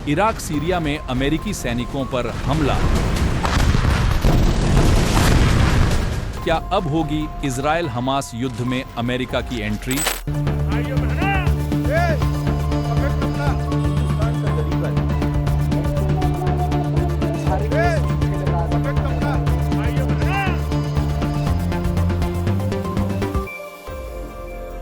Iraq Syria में अमेरिकी सैनिकों पर हमला। क्या अब होगी इजराइल हमास युद्ध में अमेरिका की एंट्री?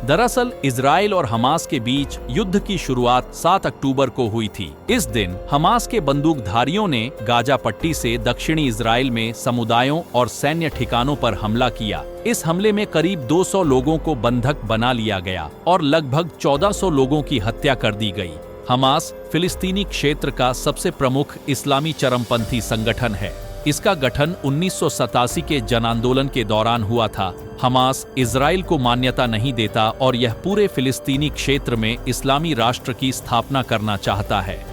दरअसल इजराइल और हमास के बीच युद्ध की शुरुआत 7 अक्टूबर को हुई थी। इस दिन हमास के बंदूकधारियों ने गाजा पट्टी से दक्षिणी इजराइल में समुदायों और सैन्य ठिकानों पर हमला किया। इस हमले में करीब 200 लोगों को बंधक बना लिया गया और लगभग 1400 लोगों की हत्या कर दी गई। हमास फिलिस्तीनी क्षेत्र का सबसे प्रमुख इस्लामी चरमपंथी संगठन है। इसका गठन 1987 के जन आंदोलन के दौरान हुआ था। हमास इजराइल को मान्यता नहीं देता और यह पूरे फिलिस्तीनी क्षेत्र में इस्लामी राष्ट्र की स्थापना करना चाहता है।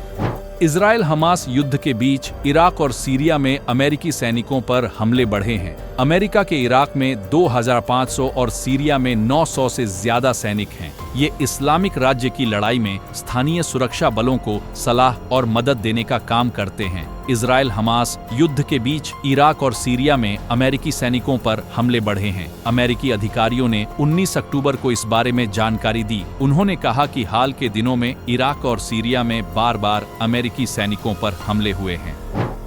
इजराइल हमास युद्ध के बीच इराक और सीरिया में अमेरिकी सैनिकों पर हमले बढ़े हैं। अमेरिका के इराक में 2500 और सीरिया में 900 से ज्यादा सैनिक हैं। ये इस्लामिक राज्य की लड़ाई में स्थानीय सुरक्षा बलों को सलाह और मदद देने का काम करते हैं। इजराइल हमास युद्ध के बीच इराक और सीरिया में अमेरिकी सैनिकों पर हमले बढ़े हैं। अमेरिकी अधिकारियों ने 19 अक्टूबर को इस बारे में जानकारी दी। उन्होंने कहा कि हाल के दिनों में इराक और सीरिया में बार-बार अमेरिकी सैनिकों पर हमले हुए हैं।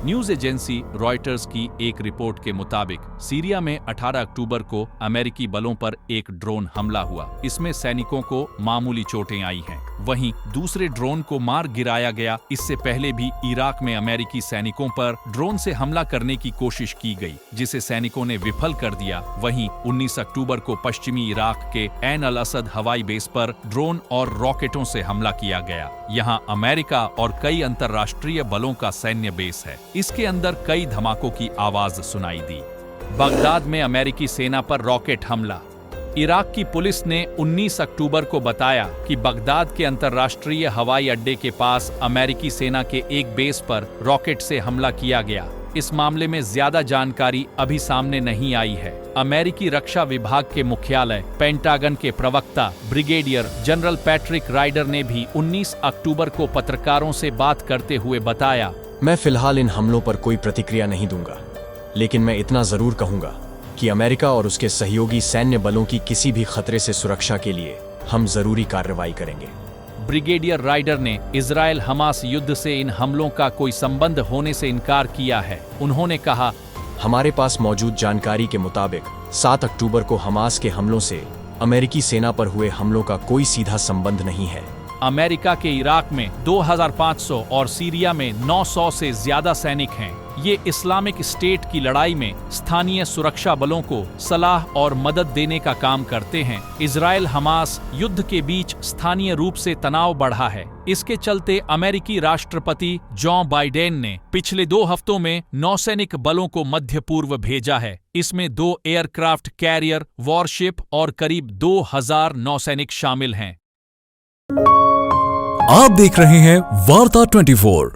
न्यूज एजेंसी रॉयटर्स की एक रिपोर्ट के मुताबिक सीरिया में 18 अक्टूबर को अमेरिकी बलों पर एक ड्रोन हमला हुआ। इसमें सैनिकों को मामूली चोटें आई हैं। वहीं दूसरे ड्रोन को मार गिराया गया। इससे पहले भी इराक में अमेरिकी सैनिकों पर ड्रोन से हमला करने की कोशिश की गई, जिसे सैनिकों ने विफल कर दिया। वहीं 19 अक्टूबर को पश्चिमी इराक के ऐन अल असद हवाई बेस पर ड्रोन और रॉकेटों से हमला किया गया। यहाँ अमेरिका और कई अंतर्राष्ट्रीय बलों का सैन्य बेस है। इसके अंदर कई धमाकों की आवाज सुनाई दी। बगदाद में अमेरिकी सेना पर रॉकेट हमला। इराक की पुलिस ने 19 अक्टूबर को बताया कि बगदाद के अंतर्राष्ट्रीय हवाई अड्डे के पास अमेरिकी सेना के एक बेस पर रॉकेट से हमला किया गया। इस मामले में ज्यादा जानकारी अभी सामने नहीं आई है। अमेरिकी रक्षा विभाग के मुख्यालय पेंटागन के प्रवक्ता ब्रिगेडियर जनरल पैट्रिक राइडर ने भी 19 अक्टूबर को पत्रकारों से बात करते हुए बताया, मैं फिलहाल इन हमलों पर कोई प्रतिक्रिया नहीं दूंगा, लेकिन मैं इतना जरूर कहूंगा कि अमेरिका और उसके सहयोगी सैन्य बलों की किसी भी खतरे से सुरक्षा के लिए हम जरूरी कार्रवाई करेंगे। ब्रिगेडियर राइडर ने इजराइल हमास युद्ध से इन हमलों का कोई संबंध होने से इनकार किया है। उन्होंने कहा, हमारे पास मौजूद जानकारी के मुताबिक 7 अक्टूबर को हमास के हमलों से अमेरिकी सेना पर हुए हमलों का कोई सीधा संबंध नहीं है। अमेरिका के इराक में 2500 और सीरिया में 900 से ज्यादा सैनिक हैं। ये इस्लामिक स्टेट की लड़ाई में स्थानीय सुरक्षा बलों को सलाह और मदद देने का काम करते हैं। इजराइल हमास युद्ध के बीच स्थानीय रूप से तनाव बढ़ा है। इसके चलते अमेरिकी राष्ट्रपति जो बाइडेन ने पिछले 2 हफ्तों में नौसैनिक बलों को मध्य पूर्व भेजा है। इसमें 2 एयरक्राफ्ट कैरियर, वॉरशिप और करीब 2000 नौसैनिक शामिल हैं। आप देख रहे हैं वार्ता 24।